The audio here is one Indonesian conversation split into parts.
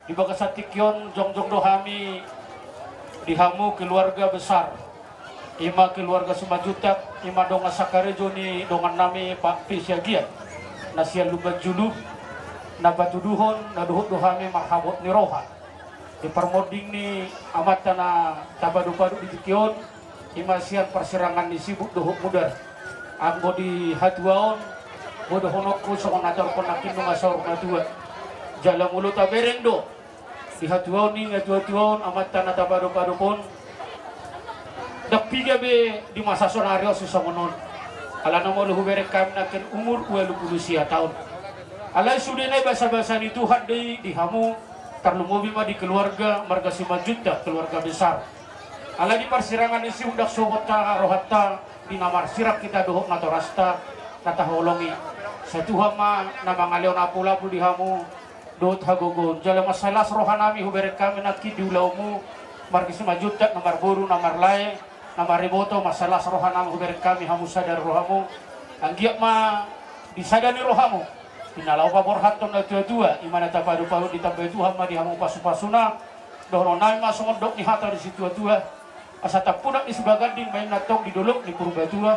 Di Bagasatikyon jongjong dohami dihamu keluarga besar. Ima keluarga Sumajutak, ima donga sakarejo ni dongan nami Pak Pisyagia. Nasian lubat julu, nabatuduhon, naduhut dohami marhabot ni roha. Di permoding ni amat tanah tabadu-padu di Tikyon, ima sian perserangan ni sibuk dohut mudar. Anggo di hatuaon, bodoh honokku songon ator konakin nunga saur natua. Jalan mulut tabereng do. Di hatuaon ni ngatuatuaon amat tanah tabadu-padu pun. Dapiga be di masa sonario susamonon. Ala namo luhu berek kami naken umur 20 tahun. Alai sudah naik bahasa-bahasa ni Tuhan di hamu terlumobi ma di keluarga marga Sumajutak keluarga besar. Ala di persirangan isi undak sohota rohatta di namar sirak kita dohok natorasta kata holongi. Satuha ma nama ngaleon apu-lapu di hamu dot hagogon. Jala masalah rohanami huberek kami nakid di ulaumu marga Sumajutak namar boru namar lae. Nama riboto masalah rohanam huberik kami hamu sadar rohamu anggiak ma disadani rohamu inalau pabor haton na tua-tua imana tapadu-padu ditambah Tuhan ma di hamu pasu-pasuna dohon nami ma songondok ni hata di situ tua asata punak di sebaganding main natong di dolok di purba tua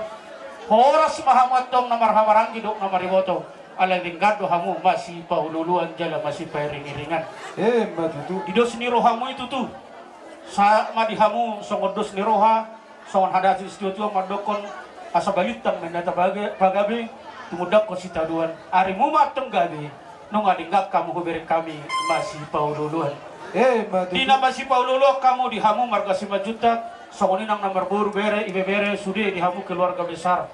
horas mahamatong namar hamaranggi dok namar riboto ala linggado hamu masih paululuan jala masih pairing-iringan matutu didos ni rohamu itu tuh saat ma di hamu songodos ni roha songon hadasi istiwa madokon asa balitang mendata bagabe tumudak ko sitaduan ari mu mateng gabe nung adinggak kamu hubere kami masih paululuan dina masih paululuan kamu dihamu marga Sumajutak songon inang nomor buru bere ibe bere sude dihamu keluarga besar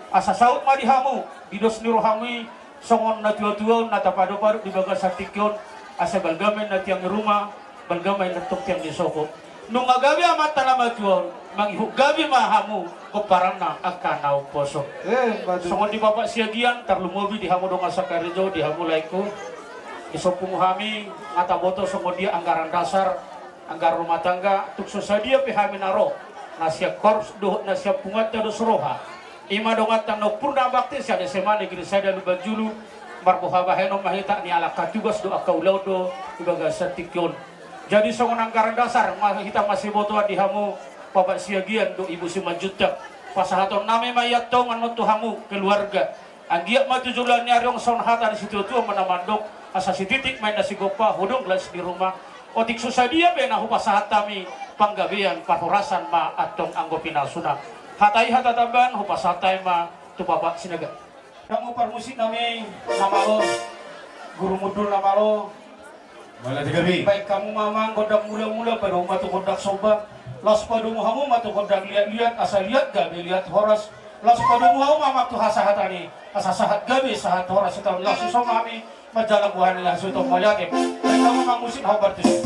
asa saut ma dihamu didos ni rohami songon na tua-tua na tapado-pado di Bagasatikyon asa balgamen na tiang rumah balgamen na tok tiang disoko nung agabi amat tanamatuan manghihuk gabi mahamu keparana akanau poso. Songon di bapak siagian terlumobi di hamu donga sakarejo di hamu laiku. Isopung hami ngata boto songon dia anggaran dasar anggaran rumah tangga tuk sosadia pihami naro nasia korps doh nasia pungat terus roha. Ima donga tanok purna bakti sia SMA negeri sada luban julu marboha baheno mahita ni ala katugas do akaulaudo di Bagasatikyon. Jadi songon anggaran dasar kita masih boto di hamu Bapak siagian do Ibu Sumajutak pasahaton nami mayat tongan motu hamu keluarga anggiak ma tujulan nyariong son hata di situ tua manamandok asa si titik main nasi gopa hudung gelas di rumah otik susadia bena hu pasahatami panggabean pahorasan ma atong anggo pinasuna hatai hata tamban hu pasahatai ma tu bapak sinaga kamu permusik nami namalo guru mudul namalo baik kamu mamang godak mula-mula pada umat godak soba las padumu hamu matu godak lihat-lihat asa lihat gabe lihat horas las padumu hamu mamak tu hasahatani asa sahat gabe sahat horas itu las somami majalah buhan lah suatu molyake baik kamu mang musik hau bertus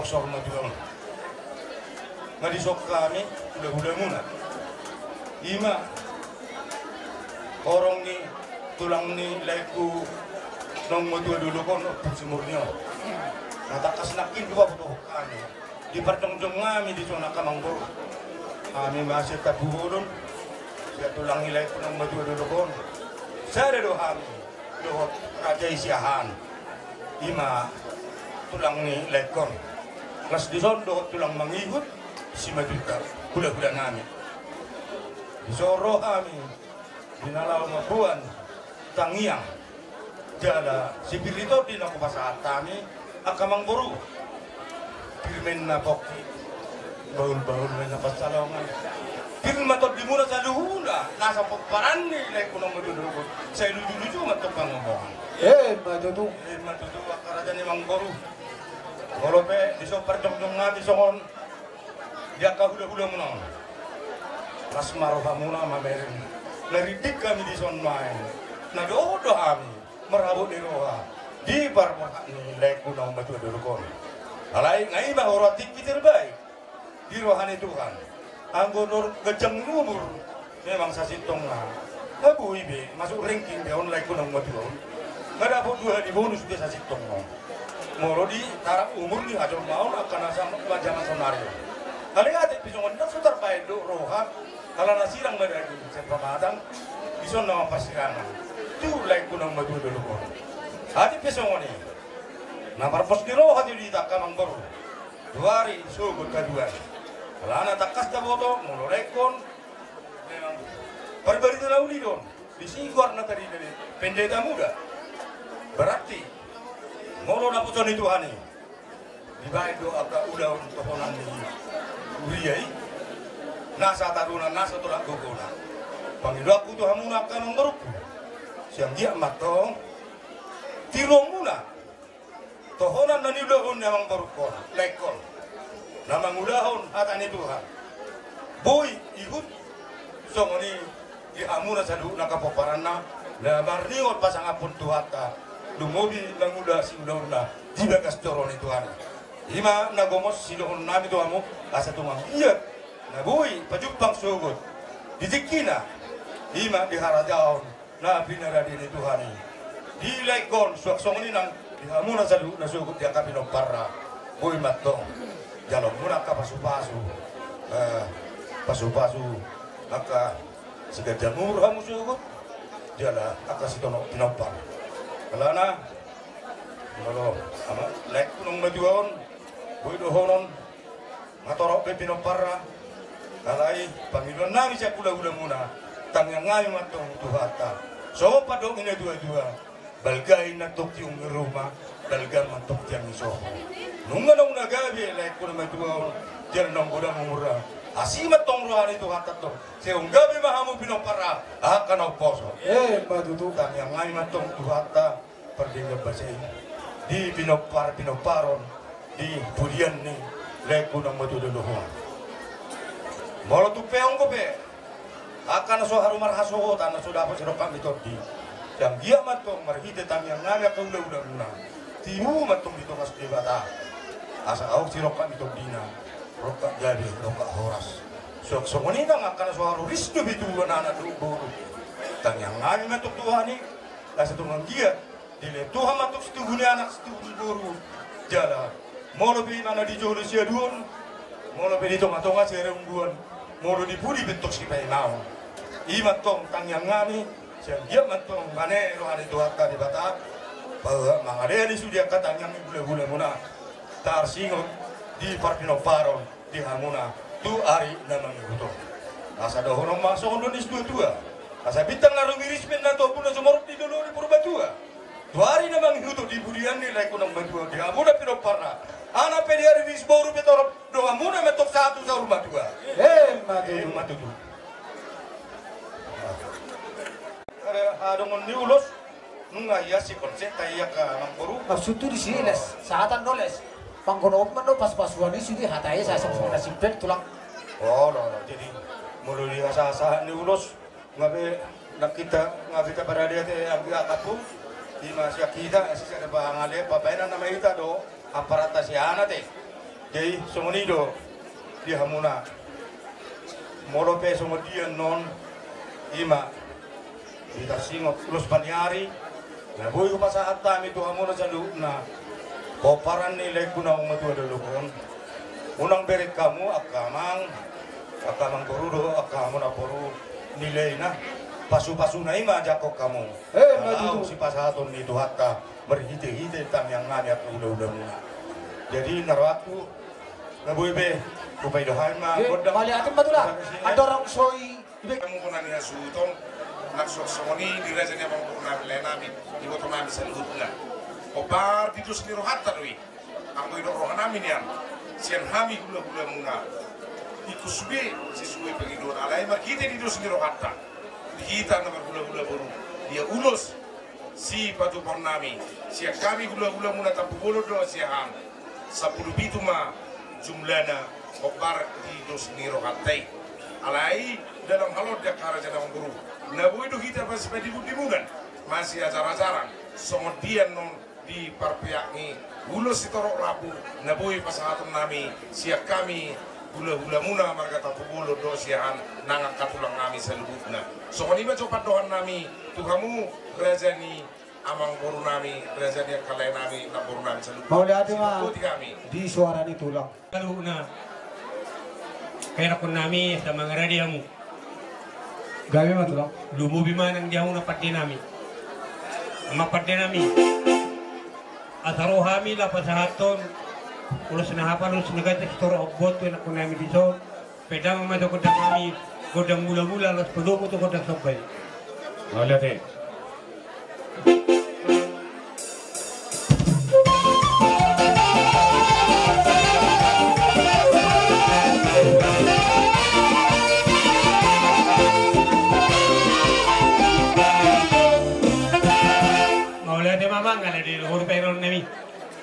sorsor majuang. Ngadisok kami udah muna. Ima korong ni tulang ni laiku nong madua dulu kon sumurnya. Natakas nakin dua butuh kami. Di pertongjong kami di zona Kamangbo. Kami masih tabuhulun. Saya tulang nilai ku nong madua dulu kon. Saya do kami do raja isiahan. Ima tulang ni laikon. Kelas di sondo tulang mangikut si majuta gula-gula nami. Disoro kami dinalaw mabuan tangiang jala si Pirito di naku pasaat kami akamang buru pirmen na poki baul-baul na pasalongan pirma to di muna sa luhuna nasa pagparan ni ilay ko nang madudukot sa iluju-luju matupang ngomong matutu akaraja ni mang buru kolope di so perjong-jong nga di songon dia kahula-hula mo nang mas maroha muna mamerin naridik kami di son main nadodo kami merabot di roha di barma ni leku nang batu durukon alai ngai ba horotik kita terbaik di rohani Tuhan anggonor gejeng umur memang sasitong na abu ibe masuk ranking dia on leku nang batu ngada po dua di bonus dia sasitong no moro di tarap umur ni hajar maun akan asam zaman sonario alai ate pisongon na sutar baik do roha kalau nasirang berada di Pamadang, bisa nama pasirangan. Itu like kunang madu dulu kor. Hati pesongoni. Nampak pos kiro hati di takamang baru. 2 hari sugut kedua. Kalau anak takas daboto, monorekon. Memang berbari terlalu di don. Di singguar na tadi dari pendeta muda. Berarti molo na puton itu hani. Di baik do agak udah untuk honan ni uriai. Nasa taruna nasa tulang guguna. Pangilu aku tuh hamuna kanong merupu. Siang dia matong. Tirong muna. Tohonan na nilahon namang barukon. Lekon. Namang ulahon hatani Tuhan. Boy, ihut. Songoni di hamuna sa doon nakapaparan na. Na marniot pasang apun tuhata. Lumobi nangulah si ulahon na. Di bagas doron ni Tuhan. Ima nagomos si doon namin Tuhan mo. Asa tumang iya. Nabuhi, pajupang sugot. Didikina, ima diharajaon, na pinaradi ni Tuhan. Di laikon, suaksong ini nang dihamuna sa na sugot di akapi ng para. Buhi matong, jalong muna ka pasu-pasu. Pasu-pasu, aka sigadamur hamu sugot. Jala, aka sitonok tinompang. Kalana, malo, ama, laik kunong majuaon, buhi dohonon, matorok pe pinompara. Alai Panginoon namin siya kula-kula muna tangang ngayon matong tuhata so padong ina dua-dua balgay na tok yung rumah balgay matok yang iso nung anong nagabi like ko naman tuwa diyan nang godang mura asimat tong rohani tuhata to siyong gabi mahamu pinopara akan poso madudukan yang ngayon matong tuhata perdingga basay di pinoparon di burian ni like ko nang matuduluhan Molo tu peong ko pe. Akan so harumar haso tanah sudah apa serokam itu di. Yang dia matong marhite tang yang naga kau udah muna. Timu matong itu kas debata. Asa au sirokam itu dina. Rokak jadi rokak horas. So ngoni nang akan so haru risdu itu anak dulu. Tang yang naga matong Tuhan ni. Asa tu dia. Dile Tuhan matok setugune anak setugune buru. Jala. Molo pe mana di jolo sia duon. Molo pe di tonga-tonga sia ungguan. Molo di budi bentuk si painau. Imat tong tang yang ngami, siang dia matong mane rohani tuaka di batak. Bahwa mangade ni sudia katang yang gula-gula muna. Tar singot di Parpino Paron di Hamuna. Tu ari namang buto. Asa dohonong masuk Indonesia dua-dua. Asa bintang larung irismen na to pun sumorot di dulu di Purbatua. Tu ari namang buto di budian ni laiku nang batua di Hamuna Pino Parna. Anak pediari di Sboru betorop doa muna metok satu sa rumah dua. Matutu. Adongon ni ulos nunga ya si konsep kaya ka mangkuru. Maksud tu di sini les, saatan doles. Pangkono man pas-pasuan ni sudi hataya sa sempurna simpel tulang. Oh, jadi mulu di asa-asa ni ulos ngabe nakita berada di agak akapu di masya kita sisa ada bangale papaina nama ita do aparata si anak teh Jadi songonido di hamuna moro pe songodia non ima kita singot terus paniari na boy ko pasahat tami to hamuna sa na koparan nilai kuna umatu adulukon unang berit kamu akamang borudo akamuna boru nilai na pasu-pasu na ima jako kamu kalau si pasahaton itu hatta berhite-hite tam yang ngani at udah muna jadi narwatu nabuy be kupay dohan ma godang mali atin batula ada orang soy ibig kamu ko nani asutong nagsosongoni di reja niya bang purna namin ibo to namin sa luhut na o bar dito sa nirohat tarwi ang mo rohan namin yan siyan hami gula-gula muna ikusbe si suwe pagidon alay makita dito sa nirohat ta dikita na gula-gula buru dia ulos si patupor namin siya kami gula-gula muna tapugulo do siya ham sa pulubitu ma jumlana obar di dos niro hatai alai dalam halot dia karaja dalam guru nabu itu kita masih pada dibukan masih acara-acara somodian non di parpiakni ulus sitorok rabu nabu pasahatun nami siap kami hula-hula muna marga tapugulo do siahan nangak katulang nami selubutna sokoniba copat dohan nami tuhamu rajani amang boru nami rajani kalai nami na boru nami selubut mau lihat mah di suara ni tulang kalau na kaya ko nami sa mga radyamu gawe mah tulang lumubi man ang diyamu na pati nami ang mapati nami ataro hami la pasahaton ulos na hapon ulos na gata store of bot na ko nami dito pedang mato ko nami godang mula-mula las pedo ko to godang sabay Wala te.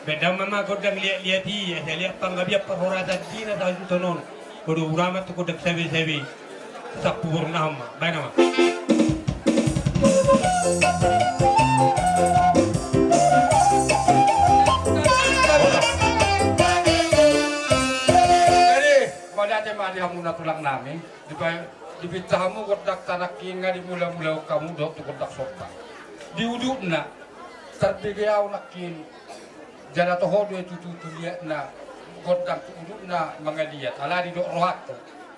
Bedang mama godang lihat-lihati, saya lihat panggabiak perhoratan dina tahun tonon. Kodo uramat tu kodak sebi-sebi. Sapur nama, baik nama. Jadi, pada tema di hamuna tulang nami, di bitahamu kodak tanak kinga di mula-mula kamu dok tu kodak sopa. Di udukna, terbigiau nakin. Jana tohodo itu lihat na godang tu na mangaliat ala di do rohat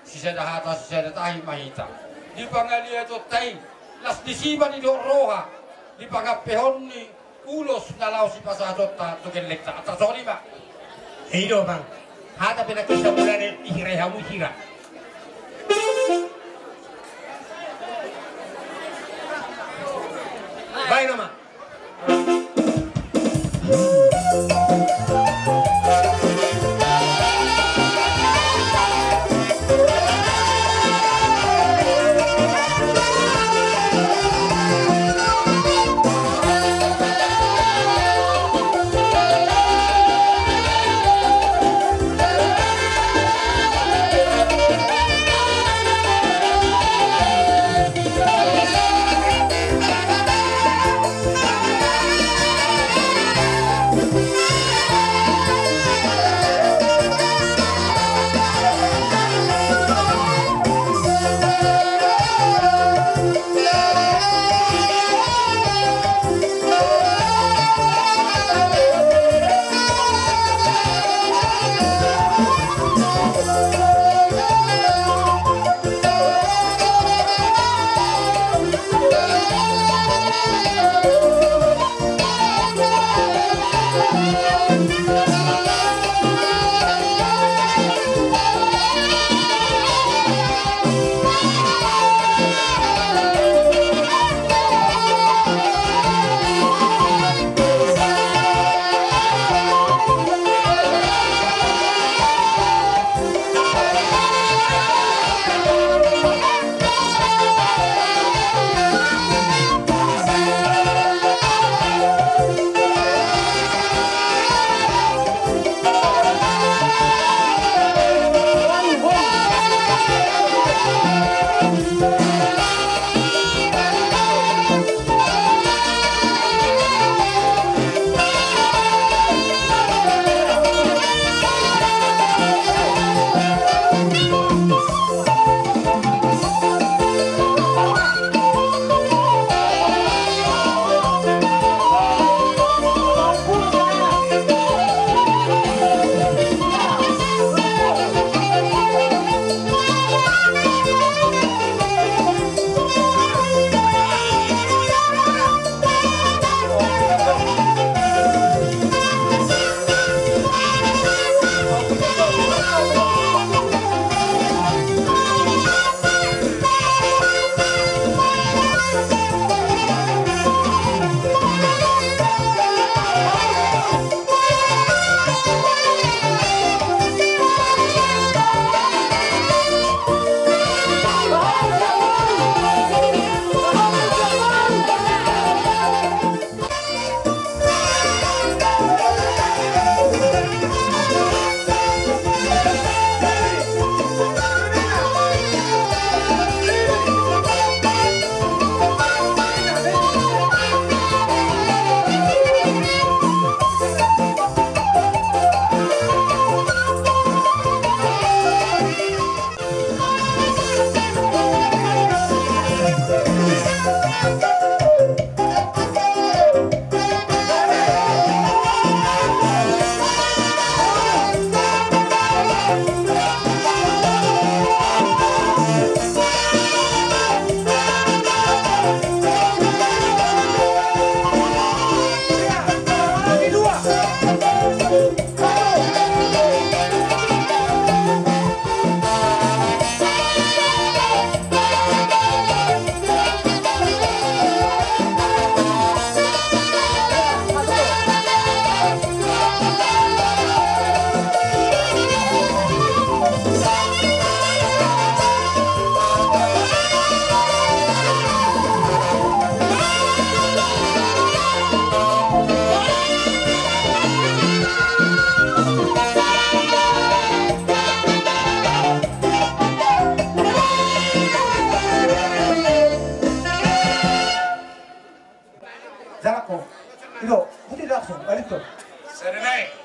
sisa dah atas sisa dah tahi mahita di pangaliat tu tai las disiba di do roha di pangapehon ni ulos nalau si pasatot ta tu kelek ta atas sorry ba Hido bang, hata pinakisa mula ni ihiray hamu hira. Baik nama.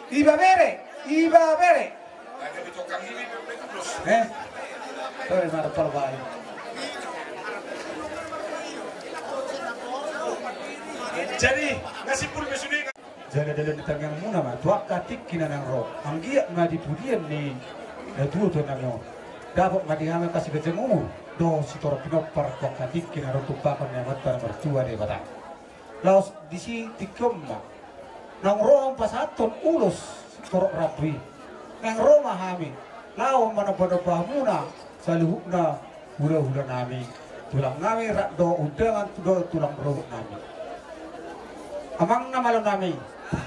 Iba bere. Hanya ditokang ini terus. Sorry, mana perbaik. Jadi ngasih pun besuni. Jadi dalam ditanggang muna mah tuak katik kina nang ro. Anggiak ngadi pudian ni. Da tuo to nang yo. Dapat ngadi hame kasih kejengu. Do si toro pinopar tuak katik kina ro tupakan yang matar mertua de bata. Laos disi tikom mah. Nang ro pasaton ulus toro rapi. Nang ro mah hami. Lao mana pada pamuna saluhna hula-hula nami. Tulang nami rak do undangan do tulang robot nami. Amang na malam nami.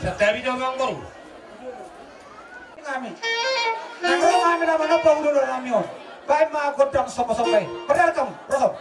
Sa tabi daw mang bang. Nami. Nang kami na mana pa ulo nami on. Kay mga kodang sama-samay. Padahal kamu, Rosom.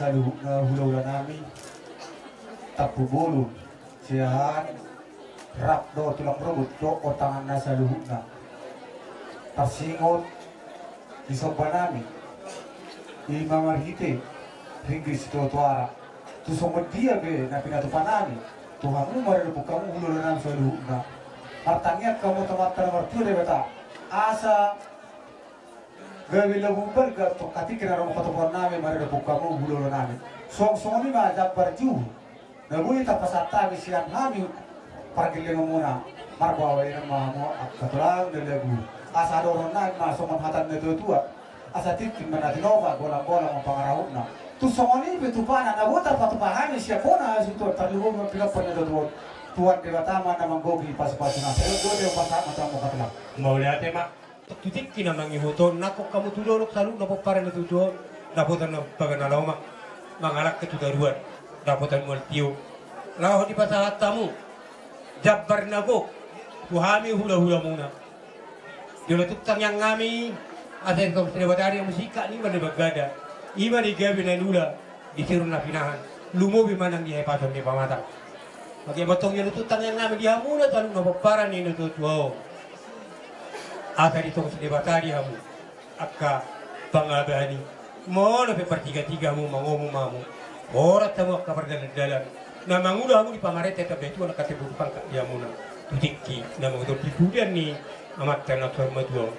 saluhuk na hula-hula nami tapu bolu siahan rap do tulang robot do otangan na saluhuk na tarsingot di sopa nami imangarhite ringgis itu tuara tu somod dia be na pinatupan nami Tuhanmu marelupuk kamu hulu nami saluhuk na martangiat kamu tematan martu de beta asa gawi lagu berga to katik na ro patopan nami marelupuk kamu hulu nami song ni ma jabar ju na bui tapasata bisian nami pargile muna marbawa ina mamu katulang de lagu asa doron nami ma somon hatan de tua asa tikin manatinova bola-bola mo pangarahuna tu songoni petupana na bota patupahami siapona situ terluhur pinapanya do tuan dewatama na manggogi pas-pas na pero do de pasama tamo katla mau lihat mak tutik kina mangi hoton nako kamu tudorok salu na popare na tudor dapotan na pagana loma mangalak ke tudaruan dapotan mo tio laho di pasahat tamu jabbar nago tuhami hula-hula muna diletutang yang ngami ada yang kau sedewatari yang musika ni mana bagada ima di gabi na nula disirun na pinahan lumo bimanang di hepaton di pamata bagi batong yang tutang yang ngami dia muna talu na paparan ni nututuao asa ditong sedewatari hamu akka pangabani mo na pe partiga-tiga mu mangomu mamu orat tamu akka perdalan-dalan na mangula hamu di pamarete tabetu na katebu pangka dia muna tutiki na mangudol pikudian ni amat tanah termatua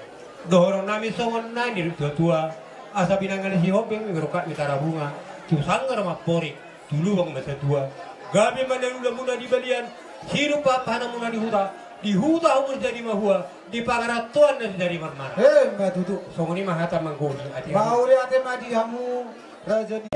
dohorong nami songon nani tua asa binangan si hobeng merokat mitara bunga tu sanggar mapori dulu bang masa tua gabi mandalula muna di balian hirup apa muna di huta umur jadi mahua di pangaratuan dan dari marmara mbak duduk songoni mahata manggoni mau lihat madi kamu raja di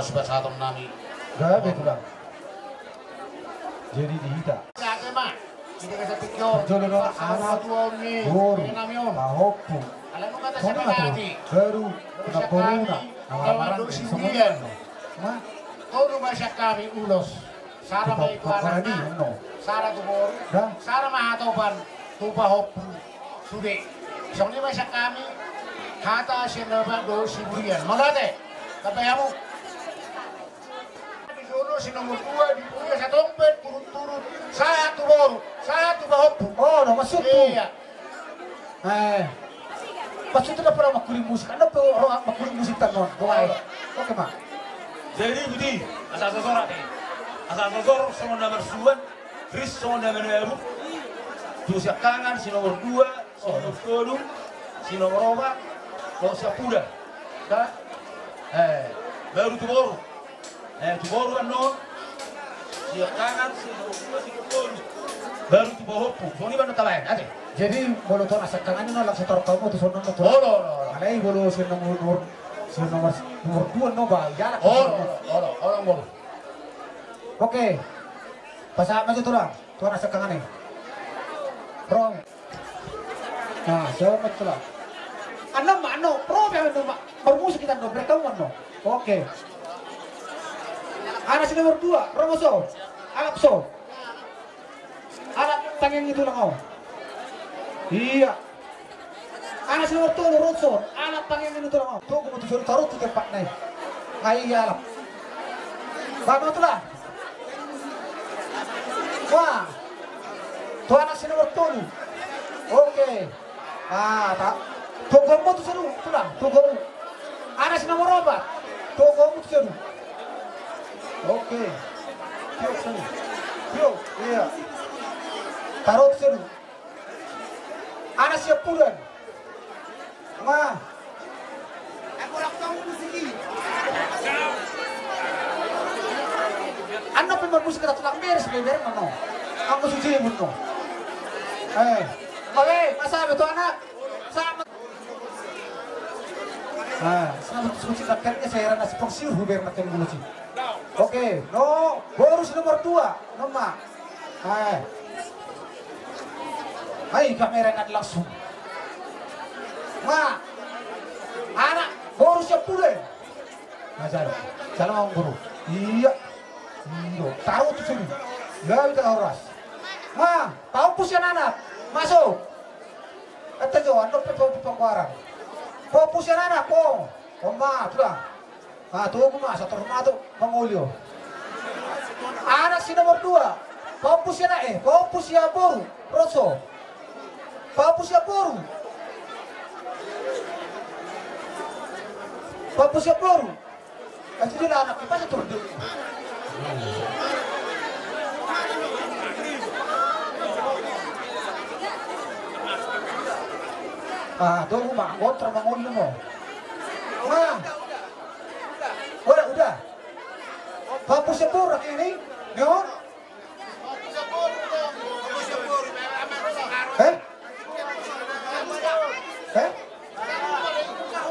sebab satu nami. Gak betul bang. Jadi dihita. Siapa mah? Ini kata pikir. Jodoh anak guru mahopu. Alam mo kata Kau siapa nak lagi? baru kena corona. Nama-nama semua. Ma, Kau rumah siya kami ulos. Sara may ikuanan ini na. no. Sara tubor. Dah. Sara mahatopan. Tupa hopu. Sude. Isang lima siya kami. Hata siya naman do siburian. Malate. Kapaya mo. Disuno si nomor 2 di punya sa trompet turut-turut. Saya tubor. Saya tupa hopu. Oh, no masuk tu. Iya. Pasal itu dah pernah makulim musik. Anda perlu orang makulim musik tanon. Doai. Oke mak. Jadi budi, asal sosor nih. Asal sosor sama nomor suan, Chris sama nomor baru. Terus ya kangen si nomor 2, si nomor 3, si nomor 4, kalau siap udah. Dah. Baru tu baru. Tu baru kan no. Si kangen si nomor 2, si nomor 3. Baru tu baru. Soalnya mana tawain, ada. Jadi bolo to nasa kangan no lang sa torkamu tu sono no to. Olo. Alay bolo si nomor 2 no ba? Yala. Olo mo. Oke. Pasal maju tu lah. Tuan nasa kangan ni. Prong. Nah, selamat tu lah. Anda mana? Pro yang itu mak. Bermusik kita no. Mereka mana? Oke. Anak si nomor 2, Romoso. Alapso. Anak tangan itu lah kau. Iya. Anak si nomor 3, Ronson. Anak tangan itu lah kau. Tuh kamu tuh taruh tu tempat naik. Ayo alap. Bagus tu lah. Wah. Tuh anak si nomor 7. Oke. Tak. Tuh kamu tuh seru. Tu lah. Tuh kamu. Anak si nomor 4. Tuh kamu tuh seru. Oke. Yuk sini. Yuk. Iya. Taruh tuh seru. Anak siap pulang. Ma. Aku nak tahu musik. Anak pemain musik kita tulang beres mana? Aku suci betul. Oke, masa betul anak. Sama. Sama suci kakeknya saya rasa sponsor Hubert macam dulu sih. Oke, no, baru nomor 2, nomor. Hai kamera nak langsung. Ma, anak baru siap pulang. Ngajar, jalan orang guru. Iya, taruh tu sini. Gak bisa horas. Ma, tahu pusian anak, masuk. Kata jo, anda pergi pengkuaran. Kau pusian anak, kau. Ma, sudah. Tuh ma, satu rumah tu mengulio. Anak si nomor 2, kau pusian kau pusian baru, Rosso. Papo siya poro. Papo siya poro. Kasi nila anak kita sa turdo. Doon mo ba? Kontra mangulo mo. Udah. Papo siya poro. Ini? Ngayon?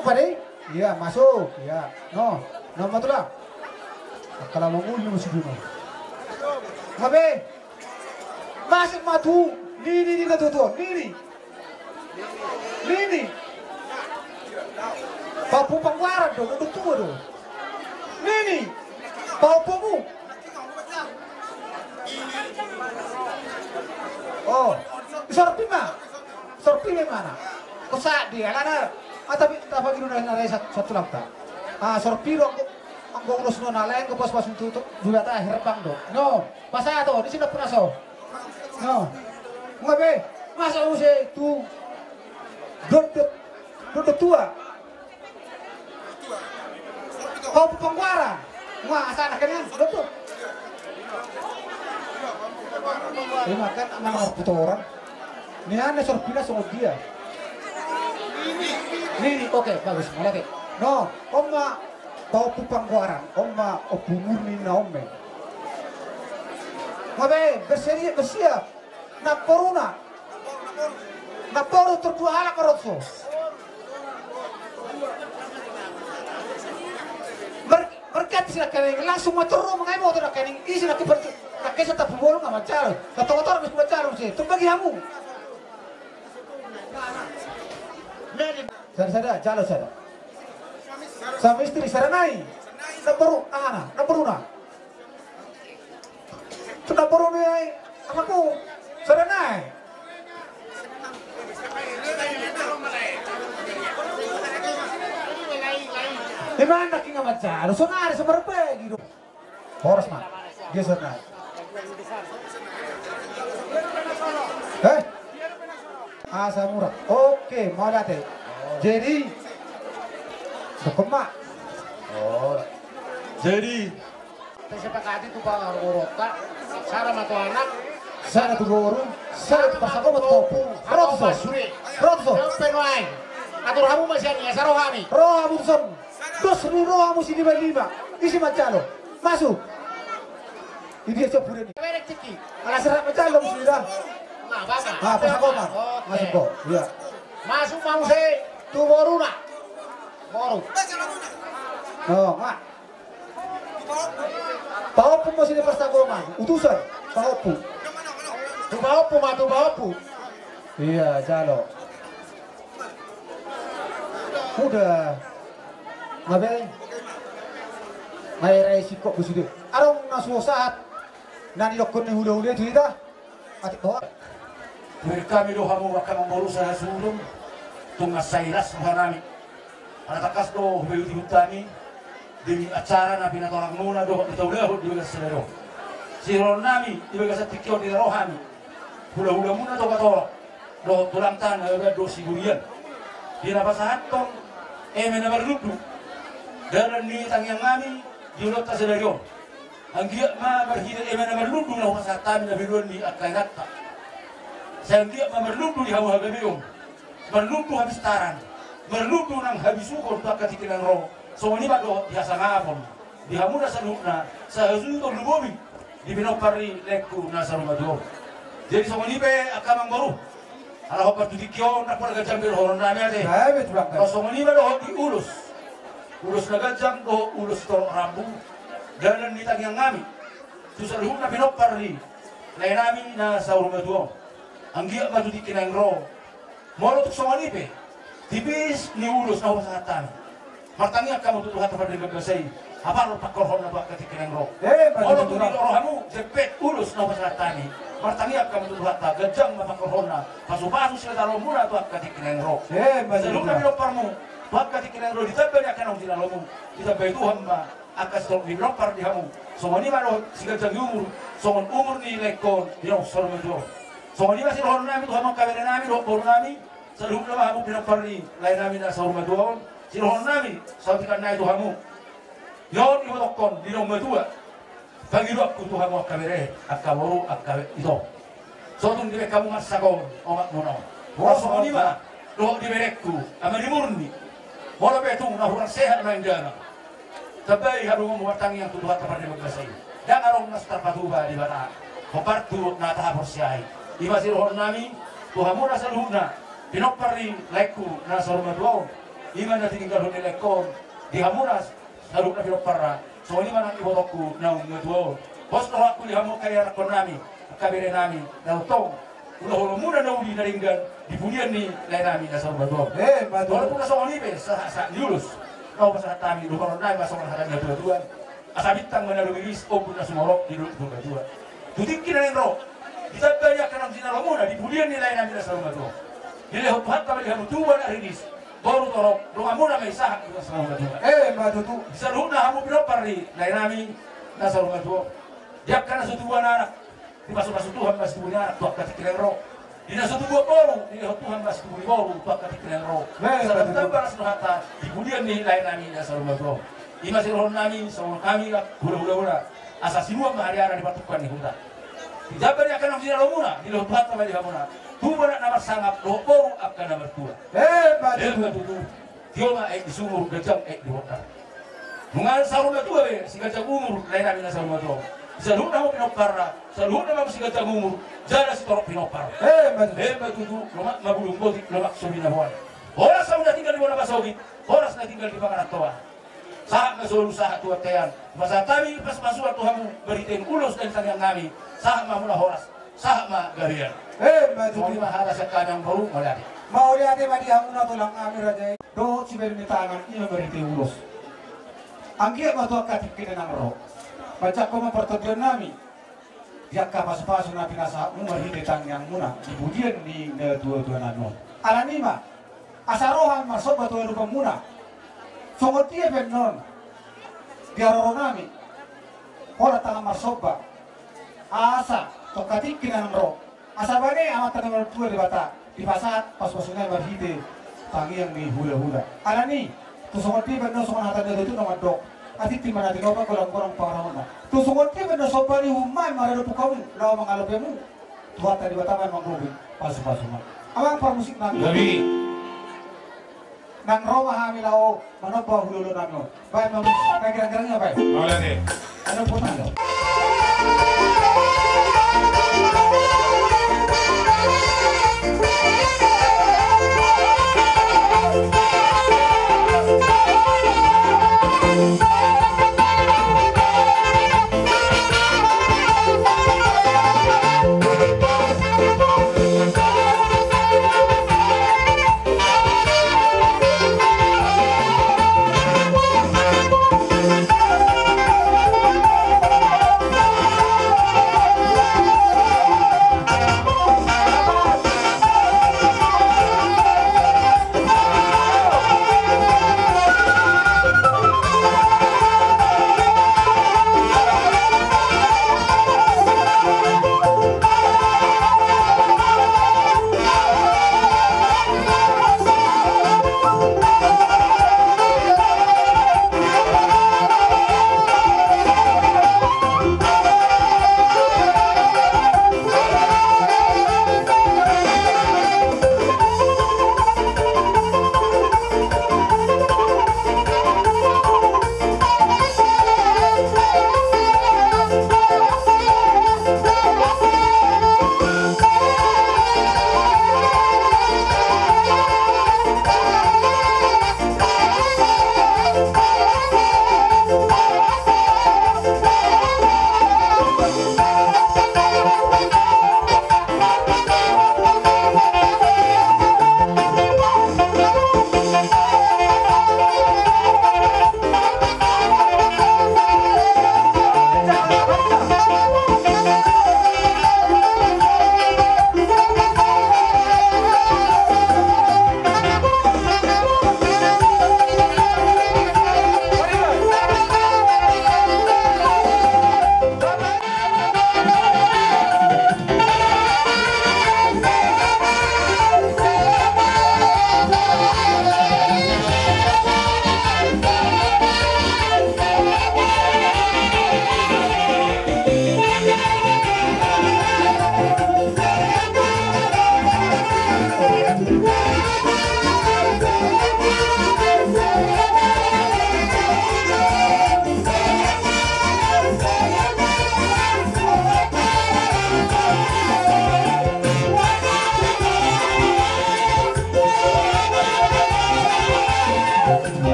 Pare? Iya, masuk. Iya. No, betul lah. Kalau mau ngulu masih dulu. Mabe. Masuk matu. Nini ka tuto. Nini. Papu pangwaran do, udah tua do. Nini. Papu mu. Oh, sorpi mana? Kosa dia kan tapi gino na satu lapta. Sorpiro ang gonglos no na lain ko pas tutup juga ta herbang do. No, pasa to di sini pernah so. No. Ngabe, masa use tu dodot tua. Kau pengwara. Wah, asana kan dodot. Ini makan anak orang. Ini aneh sorpina sama dia. Ini oke, bagus, malaki. No, omma bau pangwaran, omma opumurni na omme. Ngabe, bersiap. Naporuna. Naporu terdua ala karotso. berkat sila kaning langsung maturo mga imo to kaning isi na kiper na kesa ta pubolo nga macaro katotor bis macaro si tumbagi hamu sada jalo sada sama istri saranai nabaru na nabaru ni ay amaku saranai di mana kinga macaro sonare sa barpe gitu horas mah geser na asa murah oke mau date jadi Sukema. Oh. Jadi sepakati tu bang Orota, Sarah matu anak, sana tu guru, sana tu pasako matopu. Roto. Penwai. Atur hamu masih ni, Sarah kami. Rohamu son. Dos rohamu sini berlima. Isi macalo. Masuk. Ini dia pura ni. Merek ciki. Alas serap macalo sudah. Nah, bapak. Ah, pasako mah. Masuk kok. Iya. Masuk mau se tu boruna. Baru. Oh, mak. Pahopu mo sini pasako mah. Utusan. Pahopu. Tu bahopu. Iya, jalo. Udah. Ngabel. May resiko busude. Arong nasusahat. Nani lokon ni hula-hula itu ita. Atik bawa. Kami doha mo makamambolo sa sulong tunga sairas maharami. Anatakas do huwag dihutani di acara na pinatorang muna do itauleho di bagas selero. Si Ronami di bagas at tikyo di rohami. Hula-hula muna do katorok. Do tulang tanah do sigurian. Di nabasahan tong na berludu. Dalam ni tangyang ngami di ulot ta selero. Ang giyak ma berhidat na berludu na hukasatan na biluan di akainata. Saya giyak ma berludu di hawa habibiyong. Berludu habis taran. Berludu nang habis ukor tak katikilang roh. So ini bado biasa ngapon. Di hamuna sa lukna sa hasunto lubobi di pinopari lekku na sa rumado. Jadi so ini pe akamang baru. Ala ko patudikyo na por gajang bil horon na ate. Sabi tulak ka. So ini bado di ulus. Ulus na gajang do ulus to rambu. Dalan ni tangyang ngami. Tu sa lukna pinopari lain nami na sa rumado. Ang giya matudikin ang roh. Molo tuk so ini pe. Tipis ni ulus na upasatan. Martangnya kamu tutuhat pada gagazay. Apa lo pakorhon na ba katikinang ro? Olo tu di rohamu jepet ulus na upasatan ni. Martangnya kamu tutuhat ta gajang mapakorhon na. Pasu-pasu sila taro muna tu katikinang ro. Masalung na bilopar mo. Tuhat katikinang ro ditabay niya kanong sinalo mo. Ditabay Tuhan ba akas to bilopar di hamu. So mani malo si gajang umur. So umur ni lekon di no soro medyo. So mani masih rohon namin Tuhan mo kabere namin rohon namin. Sa loob na mahamong pinapari, lain namin na sa rumah doon. Sinuhon namin, sa utikan na ito hamo. Yon iwatokon, dinong madua. Pagilwak ko ito hamo kamere, at kamoro, at ito. So itong dibe kamu masakon, omat mo na. Oras mo lima, doon diberek ko, amalimurni. Wala ba itong nahurang sehat na indana. Tabay harungan mo matangi ang tutuhat na parang maglasay. Dan arong nastarpatuba, di ba na? Kapartu na tahapor siyahay. Iba sinuhon namin, tuhamo na sa loob na. Pinopari lekku na sa rumah doon. Iman na tinggal ni lekon di hamunas sa loob na pinopara. So ini man ang ibotokku na rumah doon. Bos no aku di hamu kaya rakon nami, kabire nami na utong. Ulo-ulo muna na uli na ringgan di bulian ni lain nami na sa rumah doon. Walaupun na sa olipe sa diulus. Kau pasal kami rumah nami masuk na hatan na tuan. Asa bitang mana lumilis o pun na sumorok di rumah doon. Tutingkin na rin ro. Kita banyak kanang sinalo muna di bulian ni lain nami na sa rumah doon. Dilehot hat kami hamu tuwa na rinis. Baru torok, doa muna may sahak kita sa rumah doon. Matutu. Sa loob na hamu pinopari, lain namin nasa rumah doon. Diyak ka na sa tuwa na anak. Di masuk-masuk Tuhan mas tuwa na anak, tuwak katikilang ro. Di nasa tuwa baru, di lehot Tuhan mas tuwa baru, tuwak katikilang ro. Sa lantang sa hata, di bulian ni lain namin nasa rumah doon. Di masirohon namin, sa mga kami, hula-hula-hula. Asa sinuang mahariara di patukan ni Huda. Di dapat niya ka nang sinalo muna, di lehot hat kami di hamuna. Tuba na naman sangap, doon up ka naman tuwa. Matutu. Tiyo nga di sumur, gajang di hotar. Nungan sa rumah tuwa si gajang umur, lain namin na sa rumah tuwa. Sa loob na mo pinopara, sa loob na mo si gajang umur, dyan si torok pinopara. Matutu, mabulong botik, lumak subi na buwan. Oras na tinggal di mga basogit, oras na tinggal di mga naktawa. Saat masuk usaha tua tean. Masa kami pas masuk Tuhan beritain ulus dan tanyang kami. Saat mamula horas. Saat ma gabian. Mau mahara sa kanyang baru malari. Mau lihat madi hamuna tulang kami raja. Do ciber tangan ini beritain ulus. Anggia matua katik kita nang roh. Baca koma pertujuan nami. Dia kapas-pasu na pinasa umar hiti tangyang muna. Dibudian di dua-dua nano. Alanima. Asarohan masuk batu lupa muna. Songot dia benon. Diaroro nami. Hola tangan masoba. Asa tokatik kita nang roh. Asa bane amat tangan tua di bata. Di pasat pas-pasunay marhite tangyang di hula-hula. Alani. Tusongot dia benon songot hatan itu nama dok. Ati timana di nopa korang-korang pangarahona. Tusongot dia benon sobani humay marado pukamu. Lawa mangalopemu. Tuwa tadi bataman mangrubi. Pasu-pasungan. Amang permusik nami. Gabi. Nang Roma hamilao manopo hululo nami. Baik mam, kira-kiranya baik. Boleh nih. Ano po tayo?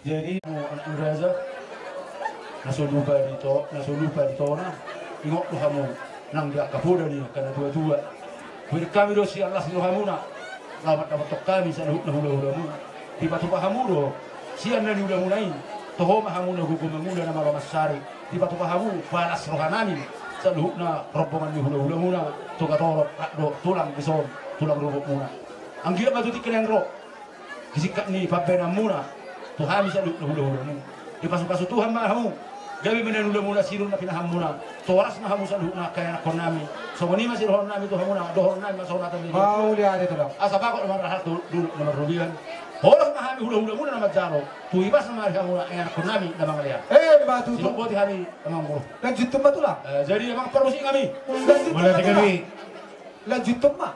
Jadi ang uraza nasulupa dito na ingok lo hamo nang dia kapoda ni kana dua-dua. Pwede kami do si Allah sino hamuna. Lamat na matok kami sa hula-hula mo. Di ba to pahamudo? Siya na hula-hulain. Toho mahamuna gugumamula na maramasari. Di ba to pahamu balas rohanami sa luhuk na rombongan ni hula-hula muna. Tugatoro do tulang bison, tulang rubok muna. Ang gila matutik ka ng ro. Kisikat ni pabena muna. Tuhan bisa hula-hula mo. Ipasok-pasok Tuhan mahamu. Gabi menenula mula sirun na pinaham muna. Toras na hamu sa luhuk na kaya nakon nami. So kung ima sirohon nami Tuhan muna. Dohon nami masaunatan nila. Mau lihat itu lang. Asa bako naman rahat dulu naman rubigan. Horas mahami hula-hula muna naman dano. Tuibas naman hamu na kaya nakon nami na mga lihat. Batu tu. Silupoti hari namang mo. Lanjut tempat tu lah. Jadi emang perusing kami. Lanjut Boleh tempat tu kami. lah. Lanjut tempat.